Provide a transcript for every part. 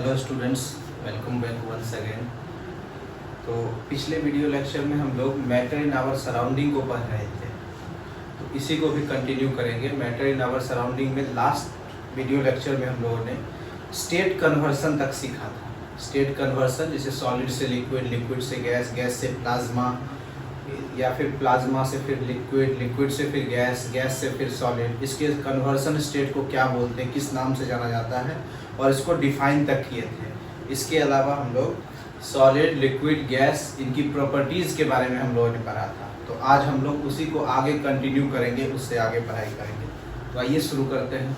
Hello students, welcome back once again. तो पिछले video lecture में हम लोग मैटर इन आवर सराउंडिंग को पढ़ रहे थे, तो इसी को भी कंटिन्यू करेंगे। मैटर इन आवर सराउंडिंग में लास्ट वीडियो लेक्चर में हम लोगों ने स्टेट कन्वर्सन तक सीखा था। स्टेट कन्वर्सन जैसे सॉलिड से लिक्विड, लिक्विड से गैस, गैस से प्लाज्मा, या फिर प्लाज्मा से फिर लिक्विड, लिक्विड से फिर गैस, गैस से फिर सॉलिड। इसके कन्वर्सन स्टेट को क्या बोलते हैं, किस नाम से जाना जाता है, और इसको डिफाइन तक किए थे। इसके अलावा हम लोग सॉलिड, लिक्विड, गैस, इनकी प्रॉपर्टीज़ के बारे में हम लोगों ने पढ़ा था। तो आज हम लोग उसी को आगे कंटिन्यू करेंगे, उससे आगे पढ़ाई करेंगे। तो आइए शुरू करते हैं।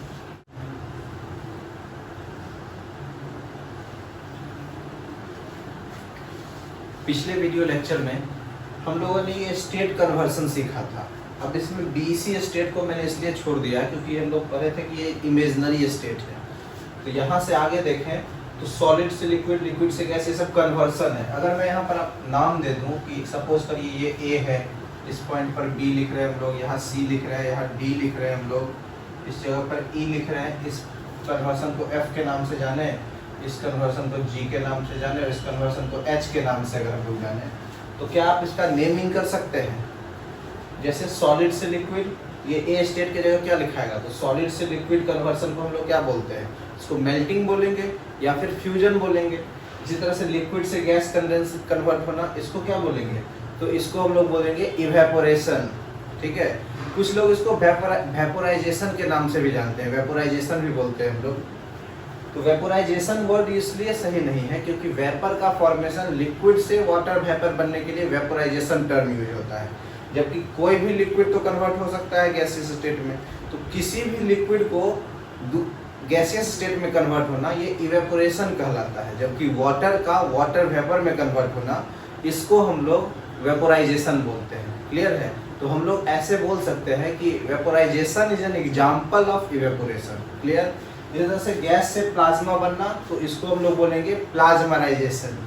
पिछले वीडियो लेक्चर में हम लोगों ने ये स्टेट कन्वर्सन सीखा था। अब इसमें बीसी स्टेट को मैंने इसलिए छोड़ दिया क्योंकि हम लोग पढ़े थे कि ये इमेजिनरी स्टेट है। तो यहाँ से आगे देखें तो सॉलिड से लिक्विड, लिक्विड से गैस, ये सब कन्वर्सन है। अगर मैं यहाँ पर नाम दे दूँ कि सपोज करिए ये ए है, इस पॉइंट पर बी लिख रहे हैं हम लोग, यहाँ सी लिख रहे हैं, यहाँ डी लिख रहे हैं हम लोग, इस जगह पर ई लिख रहे हैं। इस कन्वर्सन को एफ के नाम से जाने, इस कन्वर्सन को जी के नाम से जाने, और इस कन्वर्सन को एच के नाम से अगर हम लोग जाने, तो क्या आप इसका नेमिंग कर सकते हैं? जैसे सॉलिड से लिक्विड, ये ए स्टेट की जगह क्या लिखाएगा? तो सॉलिड से लिक्विड कन्वर्सन को हम लोग क्या बोलते हैं? इसको मेल्टिंग बोलेंगे या फिर फ्यूजन बोलेंगे। इसी तरह से लिक्विड से गैस कन्वर्ट होना, इसको क्या बोलेंगे? तो इसको हम लोग बोलेंगे इवेपोरेशन। ठीक है, कुछ लोग इसको वेपोराइजेशन के नाम से भी जानते हैं, वेपोराइजेशन भी बोलते हैं हम लोग। तो वेपोराइजेशन वर्ड इसलिए सही नहीं है क्योंकि वेपर का फॉर्मेशन लिक्विड से वाटर वेपर बनने के लिए वेपोराइजेशन टर्म यूज होता है, जबकि कोई भी लिक्विड तो कन्वर्ट हो सकता है गैसियस स्टेट में। तो किसी भी लिक्विड को गैसियस स्टेट में कन्वर्ट होना ये इवेपोरेशन कहलाता है, जबकि वाटर का वाटर वेपर में कन्वर्ट होना, इसको हम लोग वेपोराइजेशन बोलते हैं। क्लियर है? तो हम लोग ऐसे बोल सकते हैं कि vaporisation is an example of evaporation. Clear? इस तरह से गैस से प्लाज्मा बनना, तो इसको हम लोग बोलेंगे प्लाज्मराइजेशन।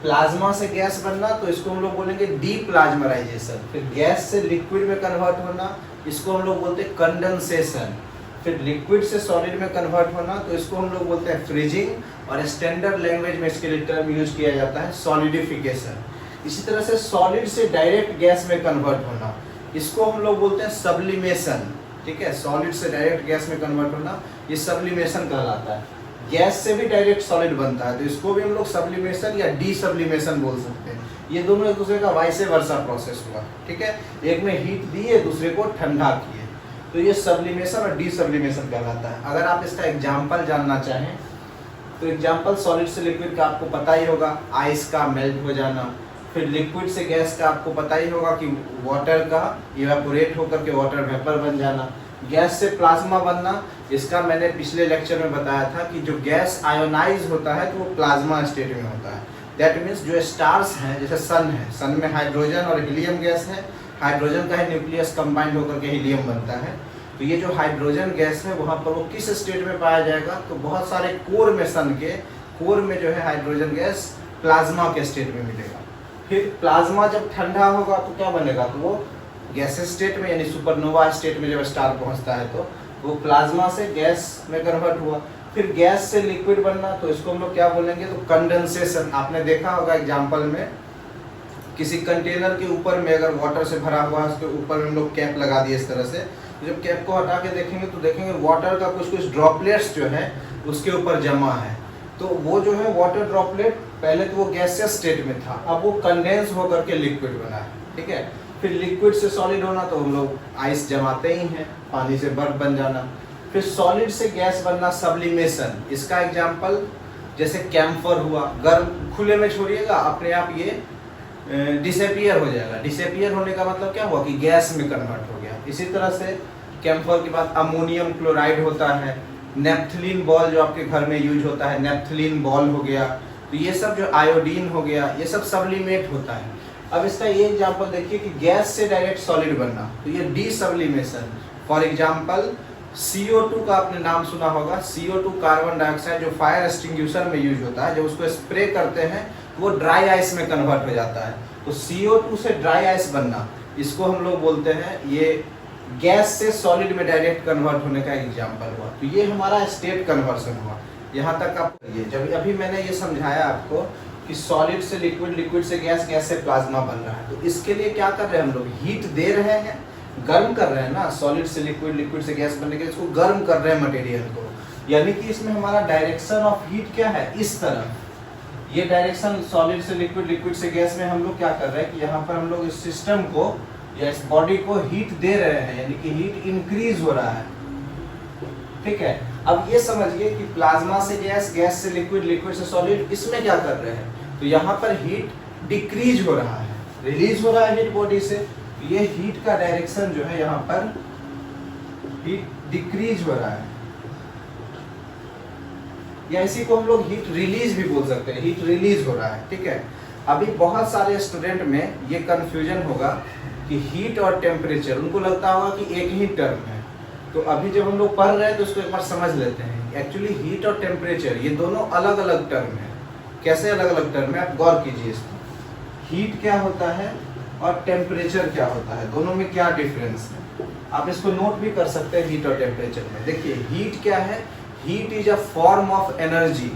प्लाज्मा से गैस बनना, तो इसको हम लोग बोलेंगे डीप्लाज्मराइजेशन। फिर गैस से लिक्विड में कन्वर्ट होना, इसको हम लोग बोलते हैं कंडेंसेशन। फिर लिक्विड से सॉलिड में कन्वर्ट होना, तो इसको हम लोग बोलते हैं फ्रीजिंग, और स्टैंडर्ड लैंग्वेज में इसके लिए टर्म यूज किया जाता है सॉलिडिफिकेशन। इसी तरह से सॉलिड से डायरेक्ट गैस में कन्वर्ट होना, इसको हम लोग बोलते हैं सब्लिमेशन। ठीक है, सॉलिड से डायरेक्ट गैस में कन्वर्ट होना ये सब्लिमेशन कहलाता है। गैस से भी डायरेक्ट सॉलिड बनता है, तो इसको भी हम लोग सब्लिमेशन या डी सब्लिमेशन बोल सकते हैं। ये दोनों एक दूसरे का वाइस वर्सा प्रोसेस हुआ। ठीक है, एक में हीट दिए, दूसरे को ठंडा किए, तो ये सब्लिमेशन और डी सब्लिमेशन कहलाता है। अगर आप इसका एग्जाम्पल जानना चाहें तो एग्जाम्पल सॉलिड से लिक्विड का आपको पता ही होगा, आइस का मेल्ट हो जाना। फिर लिक्विड से गैस का आपको पता ही होगा कि वाटर का इवेपोरेट होकर के वाटर वेपर बन जाना। गैस से प्लाज्मा बनना, इसका मैंने पिछले लेक्चर में बताया था कि जो गैस आयोनाइज होता है तो वो प्लाज्मा स्टेट में होता है। दैट मीन्स जो स्टार्स हैं, जैसे सन है, सन में हाइड्रोजन और हीलियम गैस है, हाइड्रोजन का ही न्यूक्लियस कंबाइंड होकर के हीलियम बनता है। तो ये जो हाइड्रोजन गैस है वहाँ पर वो किस स्टेट में पाया जाएगा? तो बहुत सारे कोर में, सन के कोर में जो है हाइड्रोजन गैस प्लाज्मा के स्टेट में मिलेगा। फिर प्लाज्मा जब ठंडा होगा तो क्या बनेगा? तो वो गैसेस स्टेट में, यानी सुपरनोवा स्टेट में जब स्टार पहुंचता है तो वो प्लाज्मा से गैस में कन्वर्ट हुआ। फिर गैस से लिक्विड बनना, तो इसको हम लोग क्या बोलेंगे? तो कंडेंसेशन। आपने देखा होगा एग्जांपल में, किसी कंटेनर के ऊपर में अगर वाटर से भरा हुआ है, उसके ऊपर में हम लोग कैप लगा दिए इस तरह से, तो जब कैप को हटा के देखेंगे तो देखेंगे वाटर का कुछ कुछ ड्रॉपलेट्स जो है उसके ऊपर जमा है। तो वो जो है वाटर ड्रॉपलेट पहले तो वो गैसियस स्टेट में था, अब वो कंडेंस होकर के लिक्विड बना है। ठीक है, फिर लिक्विड से सॉलिड होना, तो हम लोग आइस जमाते ही हैं, पानी से बर्फ बन जाना। फिर सॉलिड से गैस बनना, सब्लिमेशन। इसका एग्जांपल जैसे कैम्फर हुआ, गर्म खुले में छोड़िएगा अपने आप ये डिसअपियर हो जाएगा। डिसअपियर होने का मतलब क्या हुआ? कि गैस में कन्वर्ट हो गया। इसी तरह से कैम्फर के बाद अमोनियम क्लोराइड होता है, नेप्थलीन बॉल जो आपके घर में यूज होता है, नेप्थलीन बॉल हो गया। तो ये सब जो आयोडीन हो गया, ये सब सब्लिमेट होता है। अब इसका ये एग्जांपल देखिए कि गैस से डायरेक्ट सॉलिड बनना, तो ये D sublimation. For example CO2 का आपने नाम सुना होगा। CO2 कार्बन डाइऑक्साइड जो फायर एक्सटिंग्विशर में यूज होता है, जब उसको स्प्रे करते हैं तो वो ड्राई आइस में कन्वर्ट हो जाता है। तो CO2 से ड्राई आइस बनना, इसको हम लोग बोलते हैं, ये गैस से सॉलिड में डायरेक्ट कन्वर्ट होने का एग्जांपल हुआ। तो ये हमारा स्टेट कन्वर्सन हुआ। यहाँ तक आप ये जब अभी मैंने ये समझाया आपको कि सॉलिड से लिक्विड, लिक्विड से गैस, गैस से प्लाज्मा बन रहा है, तो इसके लिए क्या कर रहे हैं हम लोग, हीट दे रहे हैं, गर्म कर रहे हैं ना, सॉलिड से लिक्विड, लिक्विड से गैस बनने के लिए इसको गर्म कर रहे हैं मटेरियल को, यानी कि इसमें हमारा डायरेक्शन ऑफ हीट क्या है, इस तरफ। ये डायरेक्शन सॉलिड से लिक्विड, लिक्विड से गैस में हम लोग क्या कर रहे हैं कि यहाँ पर हम लोग इस सिस्टम को या इस बॉडी को हीट दे रहे हैं, यानी कि हीट इंक्रीज हो रहा है, ठीक है। अब ये समझिए कि प्लाज्मा से गैस, गैस से लिक्विड, लिक्विड से सॉलिड, इसमें क्या कर रहे हैं, तो यहाँ पर हीट डिक्रीज हो रहा है, रिलीज हो रहा है हीट बॉडी से, ये हीट का डायरेक्शन जो है यहाँ पर हीट डिक्रीज हो रहा है, या इसी को हम लोग हीट रिलीज भी बोल सकते हैं, हीट रिलीज हो रहा है, ठीक है। अभी बहुत सारे स्टूडेंट में ये कंफ्यूजन होगा कि हीट और टेम्परेचर, उनको लगता होगा कि एक ही टर्म है, तो अभी जब हम लोग पढ़ रहे हैं तो उसको एक बार समझ लेते हैं। एक्चुअली हीट और टेम्परेचर ये दोनों अलग अलग टर्म है। कैसे अलग अलग टर्म है, आप गौर कीजिए इसको। हीट क्या होता है और टेम्परेचर क्या होता है, दोनों में क्या डिफरेंस है, आप इसको नोट भी कर सकते हैं हीट और टेम्परेचर में। देखिए हीट क्या है, heat is a form of energy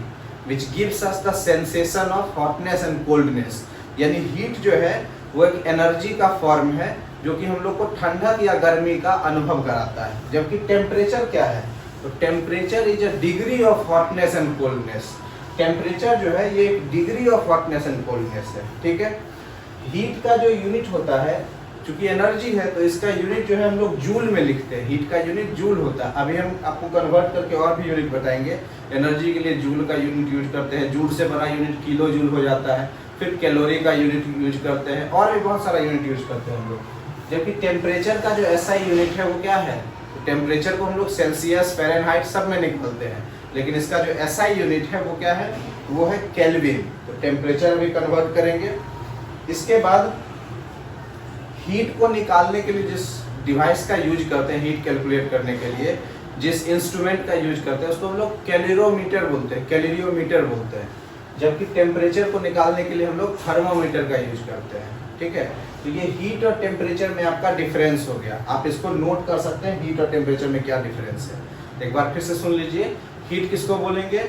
which gives us the sensation of hotness and coldness, यानी हीट जो है वो एक एनर्जी का फॉर्म है जो कि हम लोग को ठंडक या गर्मी का अनुभव कराता है। जबकि टेम्परेचर क्या है, तो temperature is a degree of hotness and coldness. Temperature जो है ये एक degree of hotness and coldness है, ठीक है। हीट का जो यूनिट होता है, चूंकि एनर्जी है तो इसका यूनिट जो है हम लोग जूल में लिखते हैं, हीट का यूनिट जूल होता है। अभी हम आपको कन्वर्ट करके और भी यूनिट बताएंगे। एनर्जी के लिए जूल का यूनिट यूज करते हैं, जूल से बड़ा यूनिट किलो जूल हो जाता है, फिर कैलोरी का यूनिट यूज करते हैं, और भी बहुत सारा यूनिट यूज करते हैं हम लोग। जबकि टेम्परेचर का जो एसआई यूनिट है वो क्या है, तो टेम्परेचर को हम लोग सेल्सियस, फ़ारेनहाइट सब में निकालते हैं, लेकिन इसका जो एसआई यूनिट है वो क्या है, वो है केल्विन। तो टेम्परेचर भी कन्वर्ट करेंगे। इसके बाद हीट को निकालने के लिए जिस डिवाइस का यूज करते हैं, हीट कैलकुलेट करने के लिए जिस इंस्ट्रूमेंट का यूज करते हैं उसको हम लोग कैलोरीमीटर बोलते हैं, कैलोरीमीटर बोलते हैं। जबकि टेम्परेचर को निकालने के लिए हम लोग थर्मोमीटर का यूज करते हैं, ठीक है। तो ये हीट और टेम्परेचर में आपका डिफरेंस हो गया, आप इसको नोट कर सकते हैं हीट और टेम्परेचर में क्या डिफरेंस है। एक बार फिर से सुन लीजिए, हीट किसको बोलेंगे,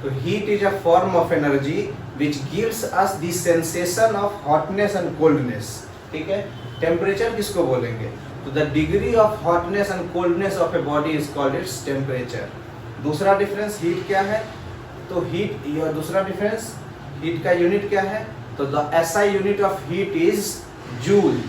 तो heat is a form of energy which gives us the sensation of hotness and coldness, ठीक है। टेम्परेचर किसको बोलेंगे, तो the degree of hotness and coldness of a body is called its temperature. दूसरा डिफरेंस हीट क्या है, तो heat, यह दूसरा डिफरेंस, हीट का यूनिट क्या है, तो the SI unit of heat is joule,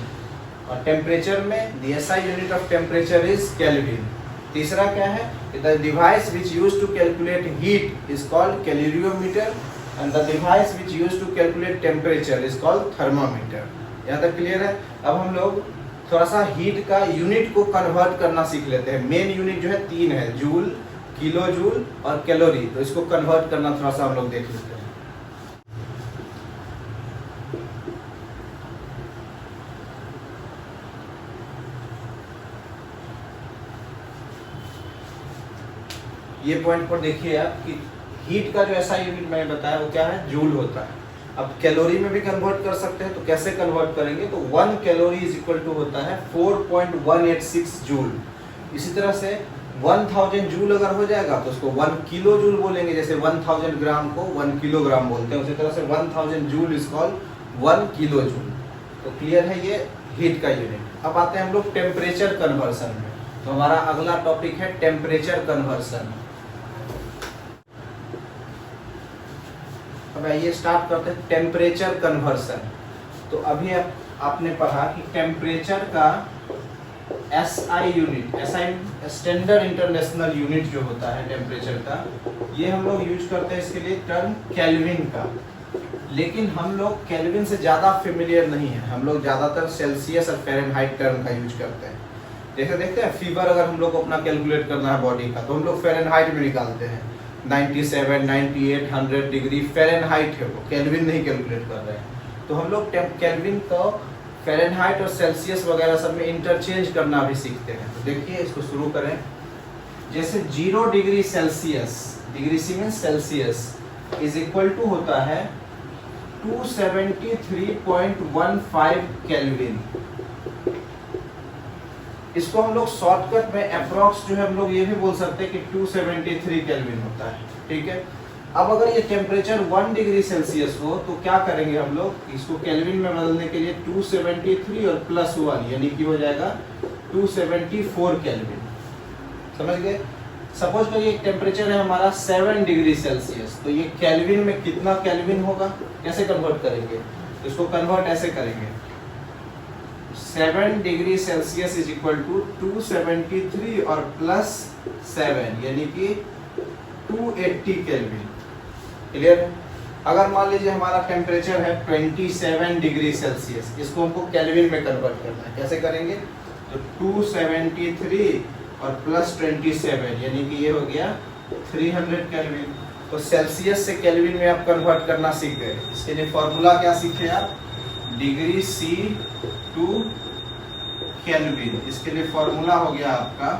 और टेम्परेचर में the SI unit of temperature is kelvin. तीसरा क्या है, the device which use to calculate heat is called calorimeter and the device which use to calculate temperature is called thermometer. यहाँ तक clear है। अब हम लोग थोड़ा सा हीट का यूनिट को कन्वर्ट करना सीख लेते हैं। मेन यूनिट जो है 3 है, जूल, किलो जूल और कैलोरी, तो इसको कन्वर्ट करना थोड़ा सा हम लोग देख लेते हैं। ये पॉइंट पर देखिए आप कि हीट का जो ऐसा यूनिट मैंने बताया वो क्या है, जूल होता है। अब कैलोरी में भी कन्वर्ट कर सकते हैं, तो कैसे कन्वर्ट करेंगे, तो 1 कैलोरी इज इक्वल टू होता है 4.186 जूल। इसी तरह से 1000 जूल अगर हो जाएगा तो उसको 1 किलो जूल बोलेंगे, जैसे 1000 ग्राम को 1 किलोग्राम बोलते हैं, उसी तरह से 1000 joule is called 1 kilo joule. तो क्लियर है ये हीट का यूनिट। अब आते हैं हम लोग टेम्परेचर कन्वर्सन में। तो हमारा अगला टॉपिक है टेम्परेचर कन्वर्सन। अब आइए स्टार्ट करते हैं टेम्परेचर कन्वर्सन। तो अभी आपने पढ़ा कि टेम्परेचर का SI unit, SI standard international unit जो होता है टेम्परेचर का, ये हम लोग यूज करते हैं इसके लिए टर्म केल्विन का। लेकिन हम लोग केल्विन से ज़्यादा फेमिलियर नहीं है, हम लोग ज़्यादातर सेल्सियस और फ़ारेनहाइट टर्म का यूज करते हैं। जैसे देखते हैं फीवर अगर हम लोग को अपना कैलकुलेट करना है बॉडी का, तो हम लोग फ़ारेनहाइट में निकालते हैं। 97, 98, 100 डिग्री फ़ारेनहाइट है, वो केल्विन नहीं कैलकुलेट कर रहे हैं। तो हम लोग केल्विन को फ़ारेनहाइट और सेल्सियस वगैरह सब में इंटरचेंज करना भी सीखते हैं। तो देखिए इसको शुरू करें। जैसे 0 degree Celsius, degree C mean Celsius, is equal to होता है 273.15 केल्विन। इसको हम लोग शॉर्टकट में अप्रॉक्स जो है हम लोग ये भी बोल सकते हैं कि 273 केल्विन होता है। ठीक है। अब अगर ये टेम्परेचर 1 डिग्री सेल्सियस हो तो क्या करेंगे हम लोग, इसको केल्विन में बदलने के लिए 273 और प्लस 1 यानी कि हो जाएगा 274 केल्विन। समझ गए। सपोज करिए एक टेम्परेचर है हमारा 7 डिग्री सेल्सियस, तो ये केल्विन में कितना केल्विन होगा, कैसे कन्वर्ट करेंगे, इसको कन्वर्ट ऐसे करेंगे 7 degree Celsius is equal to 273 और प्लस 7 यानी कि 280 केल्विन। क्लियर। अगर मान लीजिए हमारा टेम्परेचर है 27 डिग्री सेल्सियस, इसको हमको केल्विन में कन्वर्ट करना है, कैसे करेंगे, तो 273 और प्लस 27 यानी कि ये हो गया 300 केल्विन। तो सेल्सियस से केल्विन में आप कन्वर्ट करना सीख गए। इसके लिए फॉर्मूला क्या सीखे आप, डिग्री सी टू केल्विन। इसके लिए फॉर्मूला हो गया आपका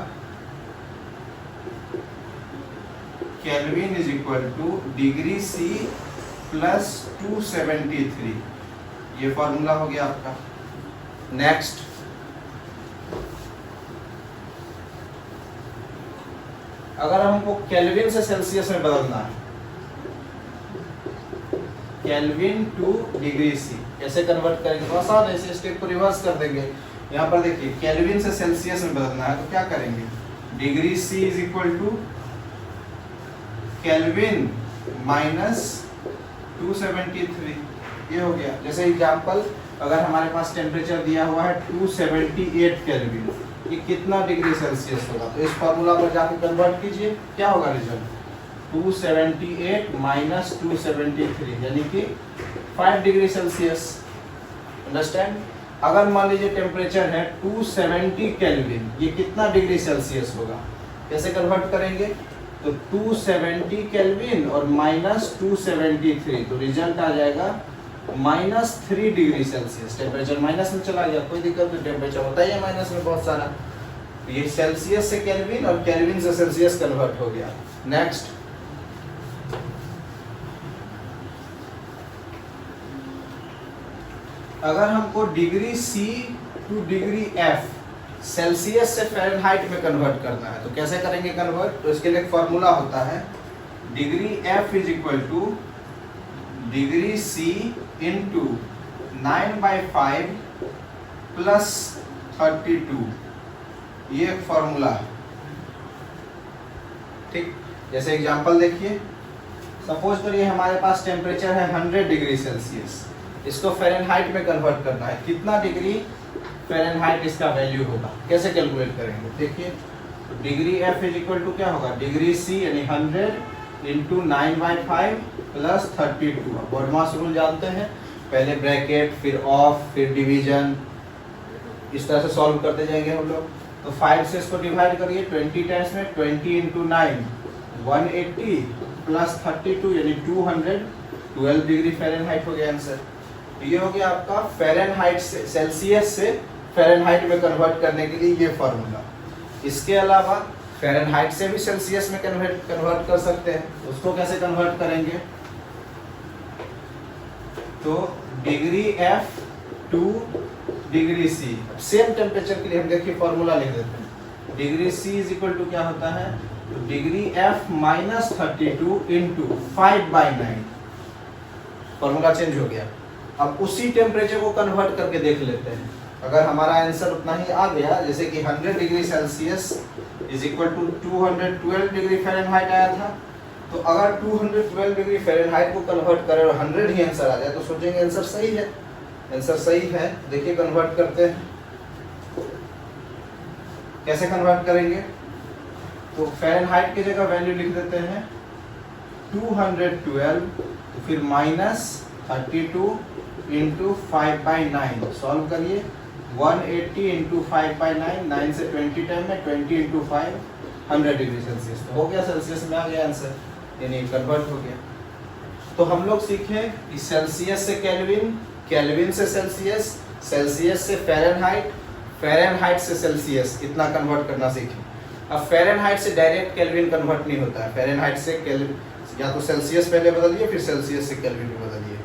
kelvin is equal to degree C plus 273, ये फॉर्मूला हो गया आपका। नेक्स्ट, अगर हमको केल्विन से सेल्सियस में बदलना है, केल्विन टू डिग्री सी कैसे कन्वर्ट करेंगे, तो आसान है, इस स्टेप को रिवर्स कर देंगे। यहाँ पर देखिए केल्विन से सेल्सियस में बदलना है तो क्या करेंगे, degree C is equal to kelvin minus 273, ये हो गया। जैसे एग्जांपल, अगर हमारे पास टेम्परेचर दिया हुआ है 278 केल्विन, ये कितना डिग्री सेल्सियस होगा, तो इस फॉर्मूला पर जाके कन्वर्ट कीजिए, क्या होगा रिजल्ट, 278 माइनस 273 यानी कि 5 डिग्री सेल्सियस। अंडरस्टैंड। अगर मान लीजिए टेम्परेचर है 270 केल्विन, ये कितना डिग्री सेल्सियस होगा, कैसे कन्वर्ट करेंगे, तो 270 केल्विन और माइनस 273, तो रिजल्ट आ जाएगा -3 डिग्री सेल्सियस। टेम्परेचर माइनस में चला गया, कोई दिक्कत नहीं, टेम्परेचर होता ही है माइनस में बहुत सारा। तो ये सेल्सियस से केल्विन और केल्विन से सेल्सियस कन्वर्ट हो गया। नेक्स्ट, अगर हमको degree C to degree F Celsius से फ़ारेनहाइट में कन्वर्ट करना है तो कैसे करेंगे कन्वर्ट, तो इसके लिए एक फॉर्मूला होता है degree F is equal to degree C into 9/5 plus 32, ये एक फॉर्मूला है। ठीक, जैसे एग्जांपल देखिए, सपोज करिए हमारे पास टेम्परेचर है 100 डिग्री सेल्सियस, इसको फ़ारेनहाइट में कन्वर्ट करना है, कितना डिग्री फ़ारेनहाइट इसका वैल्यू होगा, कैसे कैलकुलेट करेंगे, देखिए तो degree F is equal to क्या होगा, डिग्री सी यानी 100 इंटू 9/5 प्लस 32। बॉडमास रूल जानते हैं, पहले ब्रैकेट फिर ऑफ फिर डिवीजन, इस तरह से सॉल्व करते जाएंगे हम लोग। तो 5 से इसको डिवाइड करिए 20 टाइम्स में, 20 इंटू 9 180 प्लस 32 यानी 212 डिग्री फ़ारेनहाइट हो गया आंसर। ये हो गया आपका फ़ारेनहाइट से सेल्सियस से फ़ारेनहाइट में कन्वर्ट करने के लिए ये फॉर्मूला। इसके अलावा फ़ारेनहाइट से भी सेल्सियस में कन्वर्ट कर सकते हैं, उसको कैसे कन्वर्ट करेंगे, तो degree F to degree C, same temperature के लिए हम देखिए फॉर्मूला लिख देते हैं, degree C is equal to क्या होता है, तो degree F minus 32 into 5/9, formula change हो गया। अब उसी टेम्परेचर को कन्वर्ट करके देख लेते हैं, अगर हमारा आंसर उतना ही आ गया, जैसे कि 100 degree Celsius is equal to 212 degree Fahrenheit आया था, तो अगर 212 डिग्री फ़ारेनहाइट को कन्वर्ट करें और 100 ही आंसर आ जाए तो सोचेंगे आंसर सही है। आंसर सही है, देखिए कन्वर्ट करते हैं, कैसे कन्वर्ट करेंगे, तो फ़ारेनहाइट की जगह वैल्यू लिख देते हैं 212, तो फिर माइनस 32 इंटू 5/9, सॉल्व करिए 180 इंटू 5/9, 9 से 20 टाइम में 20 इंटू 5 100 डिग्री सेल्सियस, तो हो गया सेल्सियस में आ गया आंसर, यानी कन्वर्ट हो गया। तो हम लोग सीखे कि सेल्सियस से केल्विन, केल्विन से सेल्सियस, सेल्सियस से फ़ारेनहाइट, फ़ारेनहाइट से सेल्सियस, इतना कन्वर्ट करना सीखे। अब फ़ारेनहाइट से डायरेक्ट केल्विन कन्वर्ट नहीं होता है, फ़ारेनहाइट से केल्विन या तो सेल्सियस पहले बदलिए फिर सेल्सियस से केल्विन में बदलिए।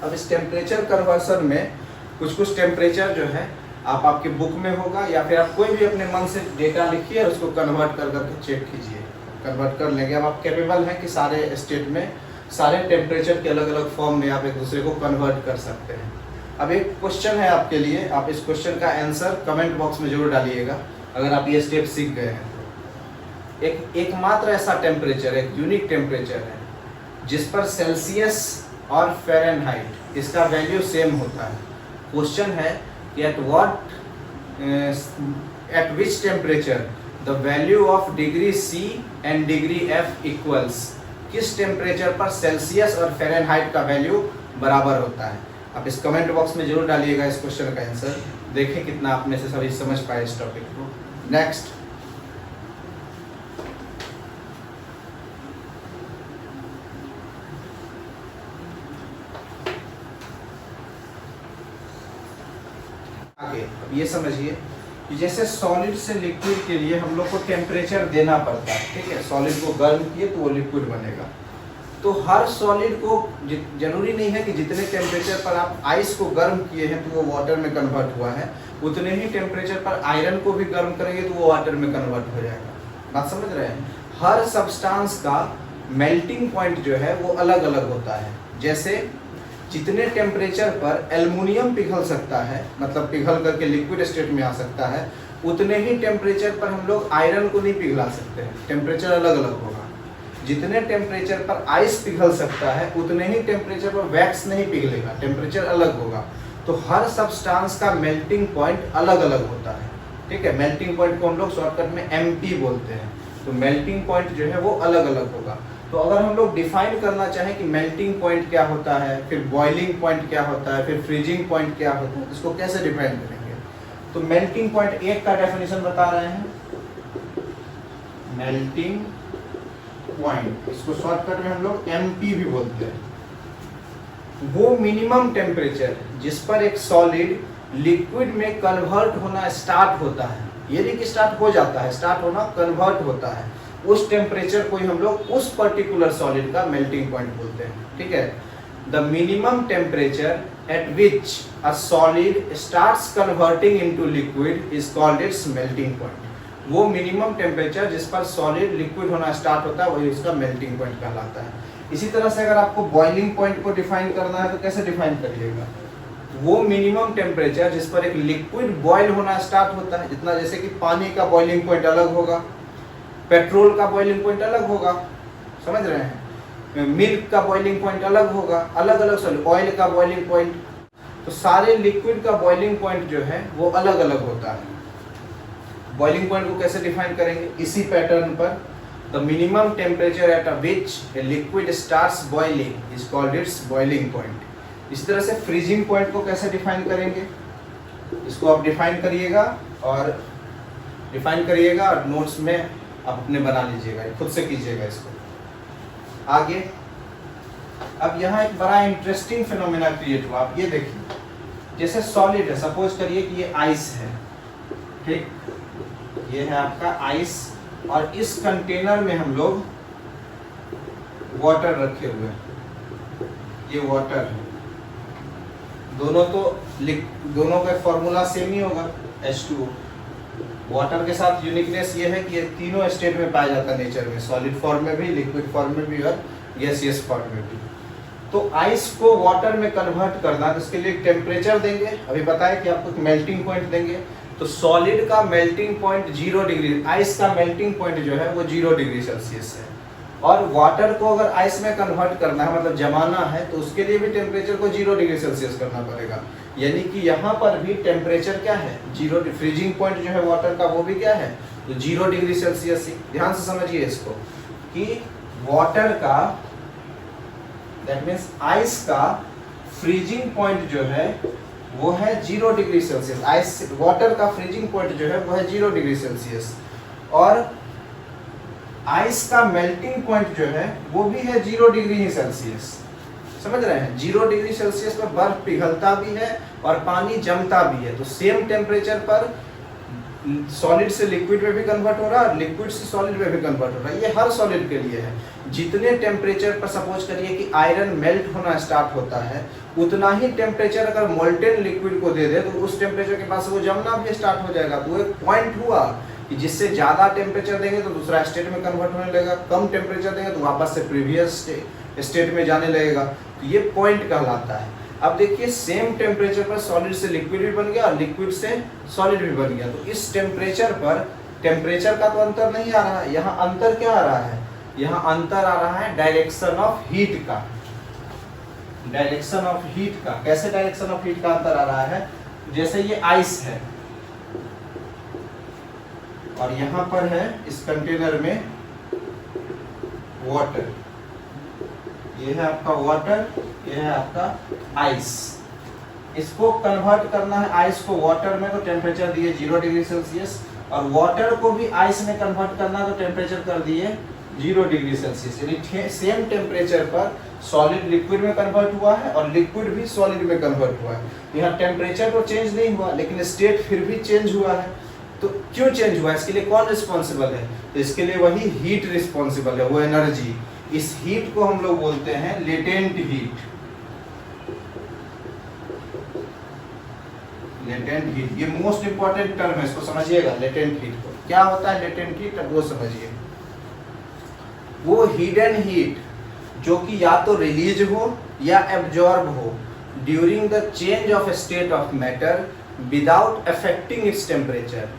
अब इस टेम्परेचर कन्वर्सन में कुछ कुछ टेम्परेचर जो है आप आपके बुक में होगा या फिर आप कोई भी अपने मन से डेटा लिखिए और उसको कन्वर्ट कर करके चेक कीजिए। कन्वर्ट कर लेंगे। अब आप कैपेबल हैं कि सारे स्टेट में सारे टेम्परेचर के अलग अलग फॉर्म में आप एक दूसरे को कन्वर्ट कर सकते हैं। अब एक क्वेश्चन है आपके लिए, आप इस क्वेश्चन का आंसर कमेंट बॉक्स में जरूर डालिएगा अगर आप ये स्टेप सीख गए हैं तो। एकमात्र ऐसा टेम्परेचर, एक यूनिक टेम्परेचर है जिस पर सेल्सियस और फ़ारेनहाइट इसका वैल्यू सेम होता है। क्वेश्चन है कि eight which temperature the value of degree C and degree F equals, किस टेम्परेचर पर सेल्सियस और फ़ारेनहाइट का वैल्यू बराबर होता है। आप इस कमेंट बॉक्स में जरूर डालिएगा इस क्वेश्चन का आंसर। देखें कितना आप में से सभी समझ पाए इस टॉपिक को। नेक्स्ट, आगे अब ये समझिए कि जैसे सॉलिड से लिक्विड के लिए हम लोग को टेम्परेचर देना पड़ता है, ठीक है। सॉलिड को गर्म किए तो वो लिक्विड बनेगा। तो हर सॉलिड को जरूरी नहीं है कि जितने टेम्परेचर पर आप आइस को गर्म किए हैं तो वो वाटर में कन्वर्ट हुआ है, उतने ही टेम्परेचर पर आयरन को भी गर्म करेंगे तो वो वाटर में कन्वर्ट हो जाएगा। बात समझ रहे हैं। हर सब्सटेंस का मेल्टिंग पॉइंट जो है वो अलग अलग होता है। जैसे जितने टेम्परेचर पर एल्युमिनियम पिघल सकता है, मतलब पिघल करके लिक्विड स्टेट में आ सकता है, उतने ही टेम्परेचर पर हम लोग आयरन को नहीं पिघला सकते हैं, टेम्परेचर अलग अलग होगा। जितने टेम्परेचर पर आइस पिघल सकता है उतने ही टेम्परेचर पर वैक्स नहीं पिघलेगा, टेम्परेचर अलग होगा। तो हर सब्सटेंस का मेल्टिंग पॉइंट अलग अलग होता है, ठीक है। मेल्टिंग पॉइंट को हम लोग शॉर्टकट में MP बोलते हैं। तो मेल्टिंग पॉइंट जो है वो अलग अलग होगा। तो अगर हम लोग डिफाइन करना चाहें कि मेल्टिंग पॉइंट क्या होता है, फिर बॉइलिंग पॉइंट क्या होता है, फिर फ्रीजिंग पॉइंट क्या होता है, इसको कैसे डिफाइन करेंगे। तो मेल्टिंग पॉइंट एक का डेफिनेशन बता रहे हैं, मेल्टिंग पॉइंट, इसको शॉर्टकट में हम लोग MP भी बोलते हैं। वो मिनिमम टेम्परेचर जिस पर एक सॉलिड लिक्विड में कन्वर्ट होना स्टार्ट होता है, ये नहीं कि स्टार्ट हो जाता है, स्टार्ट होना कन्वर्ट होता है, उस टेम्परेचर को ही हम लोग उस पर्टिकुलर सॉलिड का मेल्टिंग पॉइंट बोलते हैं, ठीक है। The minimum temperature at which a solid starts converting into liquid is called its melting point. वो मिनिमम टेम्परेचर जिस पर सॉलिड लिक्विड होना स्टार्ट होता है वही उसका मेल्टिंग पॉइंट कहलाता है। इसी तरह से अगर आपको बॉइलिंग पॉइंट को डिफाइन करना है तो कैसे डिफाइन करिएगा। वो मिनिमम टेम्परेचर जिस पर एक लिक्विड बॉयल होना स्टार्ट होता है, जितना जैसे कि पानी का बॉइलिंग पॉइंट अलग होगा, पेट्रोल का बॉइलिंग पॉइंट अलग होगा, समझ रहे हैं, मिल्क का बॉइलिंग पॉइंट अलग होगा, अलग अलग सॉरी ऑयल का बॉइलिंग पॉइंट। तो सारे लिक्विड का बॉइलिंग पॉइंट जो है वो अलग अलग होता है। बॉइलिंग पॉइंट को कैसे डिफाइन करेंगे, इसी पैटर्न पर, the minimum temperature at a which a liquid starts boiling is called its boiling point. इस तरह से फ्रीजिंग पॉइंट को कैसे डिफाइन करेंगे, इसको आप डिफाइन करिएगा और नोट्स में आप अपने बना लीजिएगा, खुद से कीजिएगा इसको। आगे अब यहाँ एक बड़ा इंटरेस्टिंग फिनोमेना क्रिएट हुआ। आप ये देखिए, जैसे सॉलिड है, सपोज करिए कि ये आइस है, ठीक, ये है आपका आइस, और इस कंटेनर में हम लोग वाटर रखे हुए हैं, ये वाटर है। दोनों का फॉर्मूला सेम ही होगा, H2O। वाटर के साथ यूनिकनेस ये है कि ये तीनों स्टेट में पाया जाता है नेचर में, सॉलिड फॉर्म में भी, लिक्विड फॉर्म में भी और गैसियस फॉर्म में भी। तो आइस को वाटर में कन्वर्ट करना, तो इसके लिए टेम्परेचर देंगे, अभी बताया कि आपको मेल्टिंग पॉइंट देंगे। तो सॉलिड का मेल्टिंग पॉइंट 0 डिग्री, आइस का मेल्टिंग पॉइंट जो है वो 0 डिग्री सेल्सियस है। और वाटर को अगर आइस में कन्वर्ट करना है, मतलब जमाना है, तो उसके लिए भी टेम्परेचर को 0 डिग्री सेल्सियस करना पड़ेगा। यानी कि यहाँ पर भी टेम्परेचर क्या है, 0। फ्रीजिंग पॉइंट जो है वाटर का वो भी क्या है, तो 0 डिग्री सेल्सियस ही। ध्यान से समझिए इसको कि वाटर का, दैट मीन्स आइस का फ्रीजिंग पॉइंट जो है वो है 0 डिग्री सेल्सियस। आइस वाटर का फ्रीजिंग पॉइंट जो है वो है 0 डिग्री सेल्सियस, और आइस का मेल्टिंग पॉइंट जो है वो भी है 0 डिग्री ही सेल्सियस। समझ रहे हैं, 0 डिग्री सेल्सियस पर बर्फ पिघलता भी है और पानी जमता भी है। तो सेम टेम्परेचर पर सॉलिड से लिक्विड में भी कन्वर्ट हो रहा है और लिक्विड से सॉलिड में भी कन्वर्ट हो रहा है। ये हर सॉलिड के लिए है। जितने टेम्परेचर पर सपोज करिए कि आयरन मेल्ट होना स्टार्ट होता है, उतना ही टेम्परेचर अगर मोल्टेन लिक्विड को दे दे तो उस टेम्परेचर के पास वो जमना भी स्टार्ट हो जाएगा। तो एक पॉइंट हुआ कि जिससे ज़्यादा टेम्परेचर देंगे तो दूसरा स्टेट में कन्वर्ट होने लगेगा, कम टेम्परेचर देंगे तो वापस से प्रीवियस स्टेट में जाने लगेगा। तो ये पॉइंट कहलाता है। अब देखिए सेम टेम्परेचर पर सॉलिड से लिक्विड भी बन गया और लिक्विड से सॉलिड भी बन गया। तो इस टेम्परेचर पर टेम्परेचर का तो अंतर नहीं आ रहा है, यहाँ अंतर क्या आ रहा है, यहाँ अंतर आ रहा है डायरेक्शन ऑफ हीट का। डायरेक्शन ऑफ हीट का, कैसे डायरेक्शन ऑफ हीट का अंतर आ रहा है, जैसे ये आइस है और यहाँ पर है इस कंटेनर में वाटर, ये है आपका वाटर, ये है आपका आइस। इसको कन्वर्ट करना है आइस को वाटर में, तो टेम्परेचर दिए 0 डिग्री सेल्सियस, और वाटर को भी आइस में कन्वर्ट करना है तो टेम्परेचर कर दिए 0 डिग्री सेल्सियस। यानी सेम टेम्परेचर पर सॉलिड लिक्विड में कन्वर्ट हुआ है और लिक्विड भी सॉलिड में कन्वर्ट हुआ है। यहाँ टेम्परेचर तो चेंज नहीं हुआ लेकिन स्टेट फिर भी चेंज हुआ है। तो क्यों चेंज हुआ, इसके लिए कौन रिस्पॉन्सिबल है, तो इसके लिए वही हीट रिस्पॉन्सिबल है, वो एनर्जी। इस हीट को हम लोग बोलते हैं लेटेंट हीट। लेटेंट हीट ये मोस्ट इंपॉर्टेंट टर्म है, इसको समझिएगा। लेटेंट हीट को क्या होता है, लेटेंट हीट, अब वो समझिए। वो हिडन हीट जो कि या तो रिलीज हो या एब्जॉर्ब हो during the change of state of matter without affecting its temperature.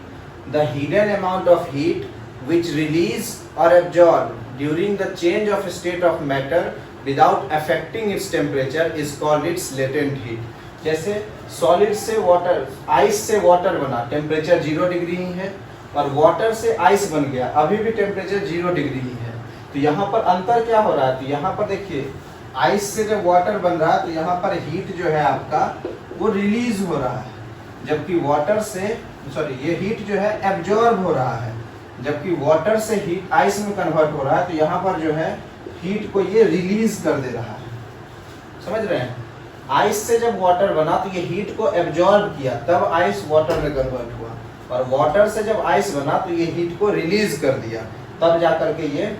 The hidden amount of heat which release or absorb during the change of state of matter without affecting its temperature is called its latent heat। जैसे solid से water, ice से water बना, temperature 0 degree ही है, और water से ice बन गया, अभी भी टेम्परेचर 0 डिग्री ही है। तो यहाँ पर अंतर क्या हो रहा है, तो यहाँ पर देखिए आइस से जब वाटर बन रहा है तो यहाँ पर हीट जो है आपका वो रिलीज हो रहा है, जबकि वाटर से ये हीट जो है एब्जॉर्ब हो रहा है, जबकि वाटर से हीट आइस में कन्वर्ट हो रहा है। तो यहाँ पर जो है हीट को ये रिलीज कर दे रहा है, समझ रहे हैं। आइस से जब वाटर बना तो ये हीट को एब्जॉर्ब किया, तब आइस वाटर में कन्वर्ट हुआ, और वाटर से जब आइस बना तो ये हीट को रिलीज कर दिया, तब जाकर के ये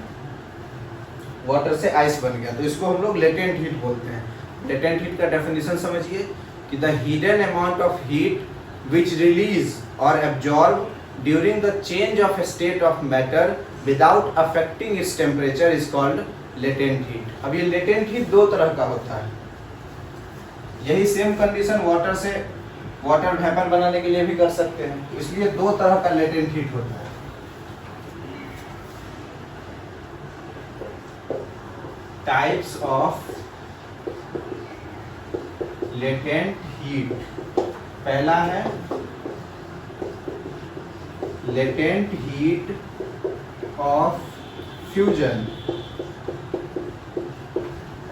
वाटर से आइस बन गया। तो इसको हम लोग लेटेंट हीट बोलते हैं। लेटेंट हीट का डेफिनेशन समझिए कि the hidden amount of heat which release or absorb during the change of state of matter without affecting its temperature is called latent heat। अब ये latent heat दो तरह का होता है, यही सेम कंडीशन वाटर से वाटर वेपर बनाने के लिए भी कर सकते हैं, इसलिए दो तरह का latent heat होता है। टाइप्स ऑफ latent heat, पहला है लेटेंट हीट ऑफ फ्यूजन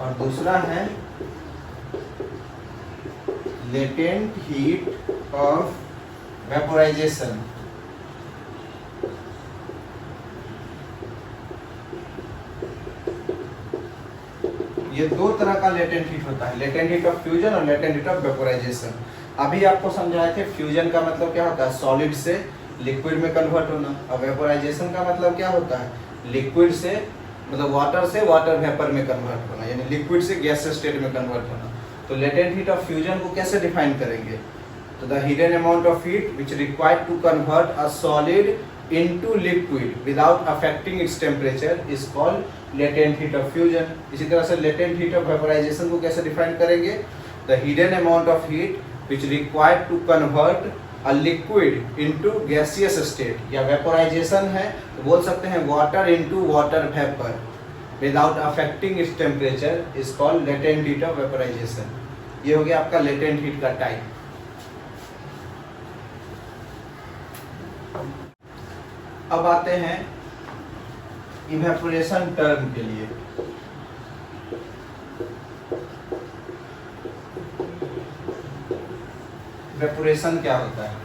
और दूसरा है लेटेंट हीट ऑफ वेपोराइजेशन। ये दो तरह का लेटेंट हीट होता है, लेटेंट हीट ऑफ फ्यूजन और लेटेंट हीट ऑफ वेपोराइजेशन। अभी आपको समझाए थे फ्यूजन का मतलब क्या होता है, सॉलिड से लिक्विड में कन्वर्ट होना, और वेपोराइजेशन का मतलब क्या होता है, लिक्विड से मतलब वाटर से वाटर वेपर में कन्वर्ट होना, यानी लिक्विड से गैस स्टेट में कन्वर्ट होना। तो लेटेंट हीट ऑफ फ्यूजन को कैसे डिफाइन करेंगे, तो the hidden amount of heat which required to convert a solid into liquid without affecting its temperature is called latent heat of fusion. इसी तरह से लेटेंट हीट ऑफ वेपोराइजेशन को कैसे define करेंगे, the hidden amount of heat which required to convert a liquid into gaseous state, या vaporisation है तो बोल सकते हैं water into water vapor without affecting its temperature is called latent heat of vaporization। ये हो गया आपका latent heat का टाइप। अब आते हैं इवेपोरेशन टर्म के लिए। वेपोरेशन क्या होता है,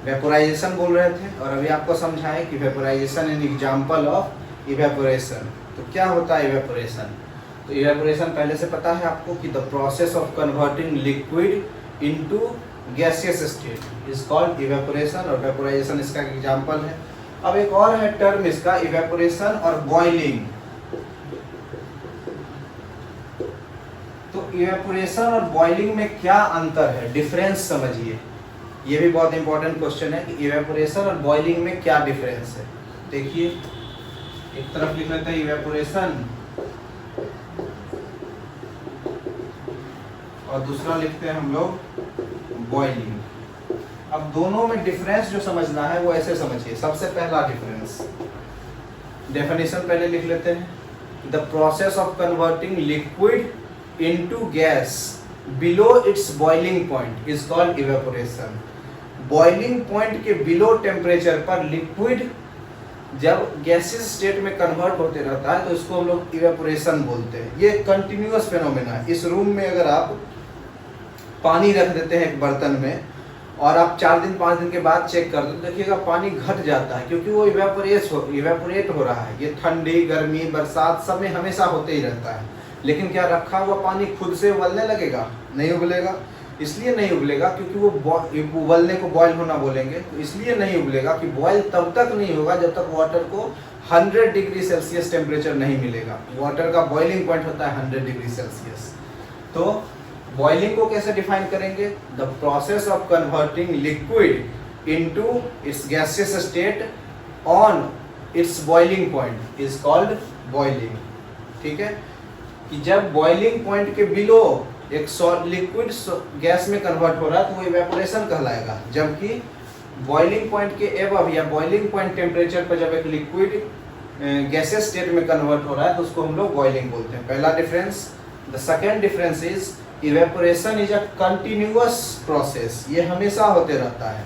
वेपोराइजेशन बोल रहे थे और अभी आपको समझाएं कि vaporisation an example of evaporation. तो क्या होता है इवेपोरेशन, तो इवेपोरेशन पहले से पता है आपको कि the process of converting liquid into gaseous state is called evaporation, और वेपोराइजेशन इसका एग्जांपल है। अब एक और है टर्म इसका, इवेपोरेशन और बॉइलिंग। तो इवेपोरेशन और बॉइलिंग में क्या अंतर है, डिफरेंस समझिए। ये भी बहुत इंपॉर्टेंट क्वेश्चन है कि इवेपोरेशन और बॉइलिंग में क्या डिफरेंस है। देखिए, एक तरफ लिख लेते हैं इवेपोरेशन और दूसरा लिखते हैं हम लोग बॉइलिंग। अब दोनों में डिफरेंस जो समझना है वो ऐसे समझिए। सबसे पहला डिफरेंस, डेफिनेशन पहले लिख लेते हैं। The process of converting liquid into gas below it's boiling point is called evaporation. Boiling point के बिलो टेम्परेचर पर लिक्विड जब गैसेस स्टेट में कन्वर्ट होते रहता है तो इसको हम लोग इवेपोरेशन बोलते हैं। ये कंटिन्यूअस फेनोमेना है। इस रूम में अगर आप पानी रख देते हैं एक बर्तन में और आप 4 दिन 5 दिन के बाद चेक कर दो, देखिएगा पानी घट जाता है, क्योंकि वो इवेपोरेट हो रहा है। ये ठंडी, गर्मी, बरसात सब में हमेशा होते ही रहता है। लेकिन क्या रखा हुआ पानी खुद से उबलने लगेगा? नहीं उबलेगा। इसलिए नहीं उबलेगा क्योंकि वो उबलने को बॉयल होना बोलेंगे, तो इसलिए नहीं उबलेगा कि बॉयल तब तक नहीं होगा जब तक वाटर को 100 डिग्री सेल्सियस टेम्परेचर नहीं मिलेगा। वाटर का बॉइलिंग पॉइंट होता है 100 डिग्री सेल्सियस। तो बॉइलिंग को कैसे डिफाइन करेंगे? The process of converting liquid into its gaseous state on it's boiling point is called boiling. ठीक है, कि जब बॉइलिंग पॉइंट के बिलो एक लिक्विड गैस में कन्वर्ट हो रहा है तो वो इवेपोरेशन कहलाएगा। जबकि बॉइलिंग पॉइंट के एबव या बॉइलिंग पॉइंट टेम्परेचर पर जब एक लिक्विड गैसेस स्टेट में कन्वर्ट हो रहा है तो उसको हम लोग बॉइलिंग बोलते हैं। पहला difference. The second difference is evaporation is a continuous process. ये हमेशा होते रहता है,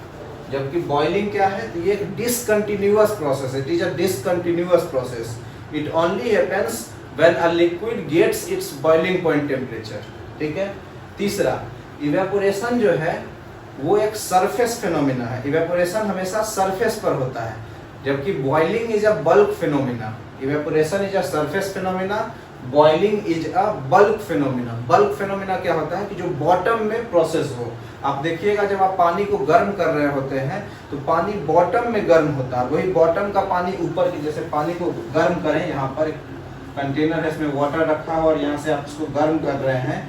जबकि बॉइलिंग क्या है? तो ये एक डिसकंटिन्यूअस प्रोसेस है। It is a discontinuous process. It only happens when a liquid gets its boiling point temperature. ठीक है। तीसरा, इवेपोरेशन जो है वो एक सरफेस फिनोमिना है। इवेपोरेशन हमेशा सरफेस पर होता है, जबकि boiling is a bulk phenomena. Evaporation is a surface phenomena, boiling is a bulk phenomena. Bulk phenomena क्या होता है कि जो बॉटम में प्रोसेस हो। आप देखिएगा जब आप पानी को गर्म कर रहे होते हैं तो पानी बॉटम में गर्म होता है, वही बॉटम का पानी ऊपर की, जैसे पानी को गर्म करें, यहाँ पर एक कंटेनर है, इसमें वाटर रखा है और यहाँ से आप इसको गर्म कर रहे हैं,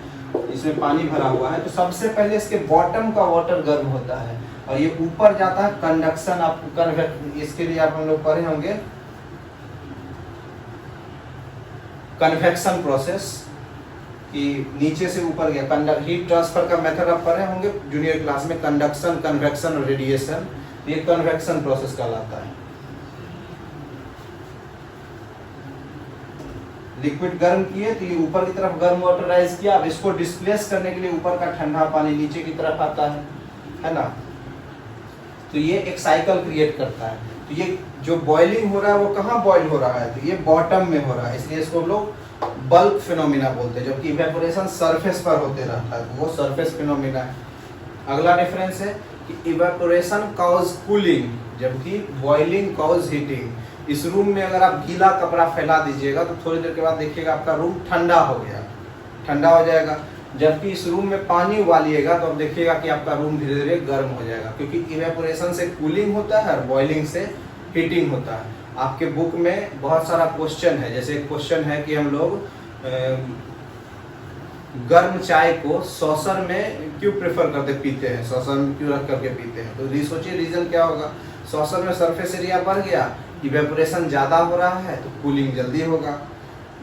इसमें पानी भरा हुआ है, तो सबसे पहले इसके बॉटम का वाटर गर्म होता है और ये ऊपर जाता है कंडक्शन। आप इसके लिए आप हम लोग पढ़े होंगे कन्वेक्शन प्रोसेस, कि नीचे से ऊपर गया। हीट ट्रांसफर का मेथड आप पढ़े होंगे जूनियर क्लास में, कंडक्शन, कन्वेक्शन और रेडिएशन। ये कन्वेक्शन प्रोसेस कहलाता है। लिक्विड गर्म किए तो ये ऊपर की तरफ गर्म वाटर राइज किया, अब इसको डिस्प्लेस करने के लिए ऊपर का ठंडा पानी नीचे की तरफ आता है ना। तो ये एक साइकिल क्रिएट करता है। तो ये जो बॉइलिंग हो रहा है वो कहाँ बॉइल हो रहा है? तो ये बॉटम में हो रहा है, इसलिए इसको हम लोग बल्क फिनोमिना बोलते हैं। जबकि इवेपोरेशन सरफेस पर होते रहता है, तो वो सरफेस फिनोमिना है। अगला डिफरेंस है कि इवेपोरेशन कॉज कूलिंग, जबकि बॉइलिंग कॉज हीटिंग। इस रूम में अगर आप गीला कपड़ा फैला दीजिएगा तो थोड़ी देर के बाद देखिएगा आपका रूम ठंडा हो गया, ठंडा हो जाएगा। जबकि इस रूम में पानी उबालिएगा तो अब देखिएगा कि आपका रूम धीरे धीरे गर्म हो जाएगा, क्योंकि इवेपोरेशन से कूलिंग होता है और बॉइलिंग से हीटिंग होता है। आपके बुक में बहुत सारा क्वेश्चन है, जैसे एक क्वेश्चन है कि हम लोग गर्म चाय को सॉसर में क्यों प्रेफर करते पीते हैं, सॉसर में क्यों रख करके पीते हैं? तो सोचिए रीजन क्या होगा। सॉसर में सरफेस एरिया बढ़ गया, इवेपोरेशन ज़्यादा हो रहा है तो कूलिंग जल्दी होगा।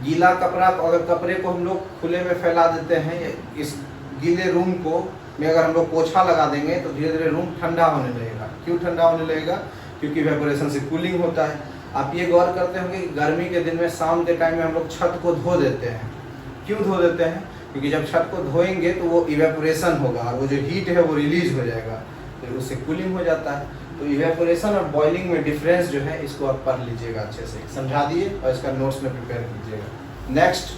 गीला कपड़ा, अगर कपड़े को हम लोग खुले में फैला देते हैं, इस गीले रूम को में अगर हम लोग पोछा लगा देंगे तो धीरे धीरे रूम ठंडा होने लगेगा। क्यों ठंडा होने लगेगा? क्योंकि इवेपोरेशन से कूलिंग होता है। आप ये गौर करते होंगे कि गर्मी के दिन में शाम के टाइम में हम लोग छत को धो देते हैं। क्यों धो देते हैं? क्योंकि जब छत को धोएंगे तो वो इवेपोरेशन होगा और वो जो हीट है वो रिलीज हो जाएगा, तो उससे कूलिंग हो जाता है। तो इवेपोरेशन और बॉइलिंग में डिफरेंस जो है इसको आप पढ़ लीजिएगा, अच्छे से समझा दिए और इसका नोट्स में प्रिपेयर कीजिएगा। नेक्स्ट,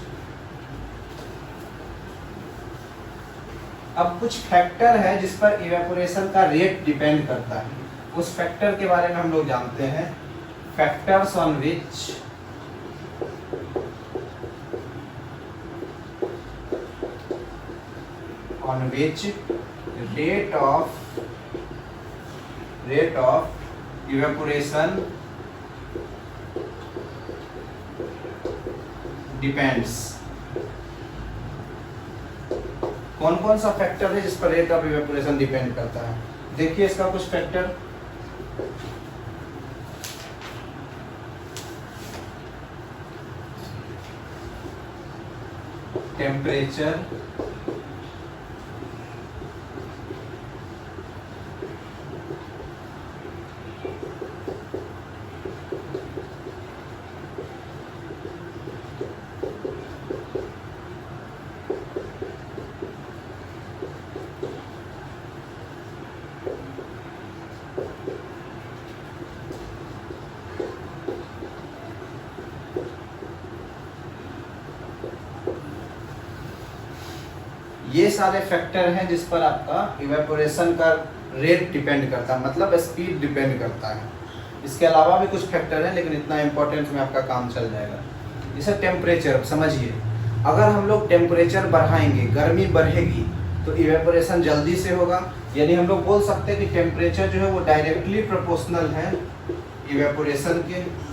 अब कुछ फैक्टर है जिस पर इवेपोरेशन का रेट डिपेंड करता है। उस फैक्टर के बारे में हम लोग जानते हैं, factors on which rate of evaporation depends। कौन कौन सा फैक्टर है जिस पर रेट ऑफ इवेपोरेशन डिपेंड करता है? देखिए इसका कुछ फैक्टर। टेम्परेचर, ये सारे फैक्टर हैं जिस पर आपका इवेपोरेशन का रेट डिपेंड करता है, मतलब स्पीड डिपेंड करता है। इसके अलावा भी कुछ फैक्टर हैं, लेकिन इतना इंपॉर्टेंट में आपका काम चल जाएगा। जैसे टेम्परेचर समझिए, अगर हम लोग टेम्परेचर बढ़ाएंगे, गर्मी बढ़ेगी, तो इवेपोरेशन जल्दी से होगा। यानी हम लोग बोल सकते हैं कि टेम्परेचर जो है वो डायरेक्टली प्रोपोर्शनल है इवेपोरेशन के।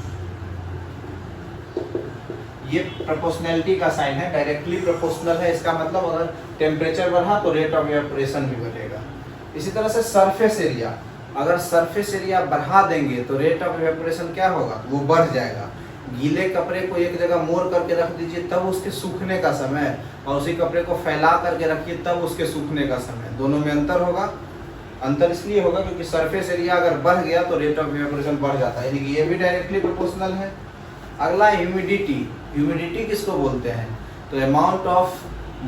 ये प्रोपोर्शनैलिटी का साइन है, डायरेक्टली प्रोपोर्शनल है। इसका मतलब अगर टेम्परेचर बढ़ा तो रेट ऑफ इवेपोरेशन भी बढ़ेगा। इसी तरह से सरफेस एरिया, अगर सरफेस एरिया बढ़ा देंगे तो रेट ऑफ इवेपोरेशन क्या होगा, वो बढ़ जाएगा। गीले कपड़े को एक जगह मोड़ करके रख दीजिए तब उसके सूखने का समय, और उसी कपड़े को फैला करके रखिए तब उसके सूखने का समय, दोनों में अंतर होगा। अंतर इसलिए होगा क्योंकि सरफेस एरिया अगर बढ़ गया तो रेट ऑफ इवेपोरेशन बढ़ जाता है, यानी कि ये भी डायरेक्टली प्रोपोर्शनल है। अगला ह्यूमिडिटी। ह्यूमिडिटी किसको बोलते हैं, तो अमाउंट ऑफ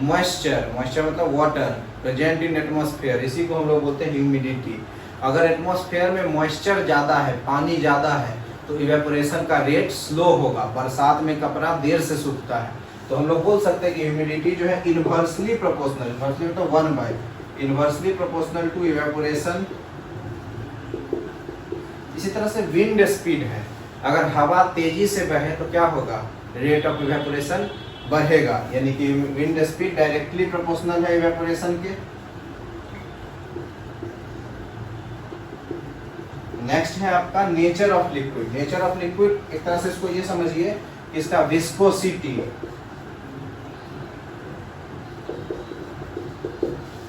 मॉइस्चर, मॉइस्चर मतलब वाटर प्रेजेंट इन एटमॉस्फेयर, इसी को हम लोग बोलते हैं ह्यूमिडिटी। अगर एटमॉस्फेयर में मॉइस्चर ज़्यादा है, पानी ज़्यादा है, तो इवेपोरेशन का रेट स्लो होगा। बरसात में कपड़ा देर से सूखता है, तो हम लोग बोल सकते हैं कि ह्यूमिडिटी जो है इन्वर्सली प्रोपोर्शनल, इन्वर्सली मतलब 1/, इन्वर्सली प्रोपोर्शनल टू इवेपोरेशन। इसी तरह से विंड स्पीड है, अगर हवा तेजी से बहे तो क्या होगा, रेट ऑफ इवेपोरेशन बढ़ेगा, यानी कि विंड स्पीड डायरेक्टली प्रोपोर्शनल है इवेपोरेशन के। नेक्स्ट है आपका nature of liquid. Nature of liquid एक तरह से इसको ये समझिए कि इसका विस्कोसिटी,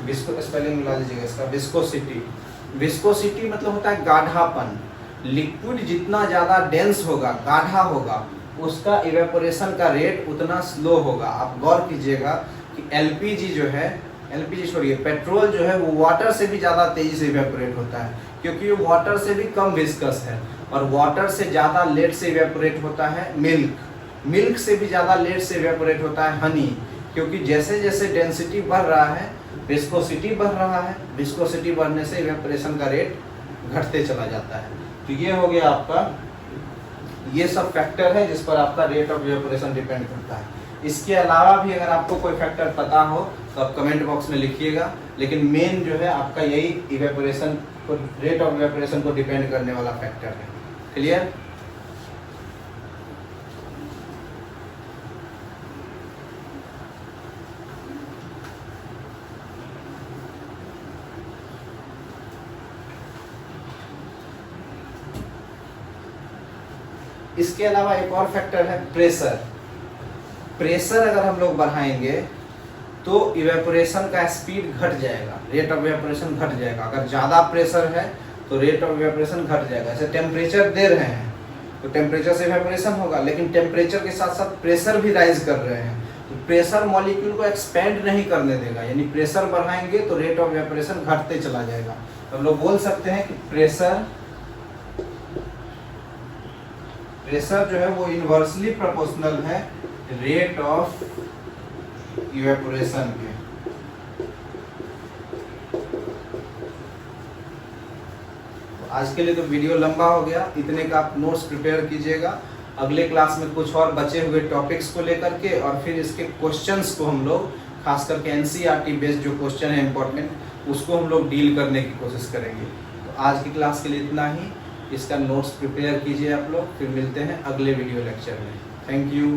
विस्को स्पेलिंग मिला लीजिएगा इसका, विस्कोसिटी। विस्कोसिटी मतलब होता है गाढ़ापन। लिक्विड जितना ज्यादा डेंस होगा, गाढ़ा होगा, उसका इवेपोरेशन का रेट उतना स्लो होगा। आप गौर कीजिएगा कि एलपीजी जो है, एलपीजी छोड़िए, पेट्रोल जो है वो वाटर से भी ज़्यादा तेजी से इवेपोरेट होता है, क्योंकि वो वाटर से भी कम विस्कस है। और वाटर से ज़्यादा लेट से इवेपोरेट होता है मिल्क, मिल्क से भी ज़्यादा लेट से इवेपोरेट होता है हनी, क्योंकि जैसे जैसे डेंसिटी बढ़ रहा है विस्कोसिटी बढ़ रहा है, विस्कोसिटी बढ़ने से इवेपोरेशन का रेट घटते चला जाता है। तो ये हो गया आपका, ये सब फैक्टर है जिस पर आपका रेट ऑफ इवेपोरेशन डिपेंड करता है। इसके अलावा भी अगर आपको कोई फैक्टर पता हो तो आप कमेंट बॉक्स में लिखिएगा, लेकिन मेन जो है आपका यही इवेपोरेशन को, रेट ऑफ इवेपोरेशन को डिपेंड करने वाला फैक्टर है। क्लियर? इसके अलावा एक और फैक्टर है प्रेशर। प्रेशर अगर हम लोग बढ़ाएंगे तो इवेपोरेशन का स्पीड घट जाएगा, रेट ऑफ इवेपोरेशन घट जाएगा। अगर ज़्यादा प्रेशर है तो रेट ऑफ इवेपोरेशन घट जाएगा। जैसे टेम्परेचर दे रहे हैं तो टेम्परेचर से इवेपोरेशन होगा, लेकिन टेम्परेचर के साथ साथ प्रेशर भी राइज कर रहे हैं, तो प्रेशर मॉलिक्यूल को एक्सपेंड नहीं करने देगा, यानी प्रेशर बढ़ाएंगे तो रेट ऑफ इवेपोरेशन घटते चला जाएगा। तो हम लोग बोल सकते हैं कि प्रेशर जो है वो इन्वर्सली प्रोपोर्शनल है रेट ऑफ इवेपोरेशन के। तो आज के लिए तो वीडियो लंबा हो गया, इतने का आप नोट्स प्रिपेयर कीजिएगा। अगले क्लास में कुछ और बचे हुए टॉपिक्स को लेकर के, और फिर इसके क्वेश्चंस को हम लोग खास करके एनसीईआरटी बेस्ड जो क्वेश्चन है इंपॉर्टेंट, उसको हम लोग डील करने की कोशिश करेंगे। तो आज की क्लास के लिए इतना ही। इसका नोट्स प्रिपेयर कीजिए आप लोग, फिर मिलते हैं अगले वीडियो लेक्चर में। Thank you.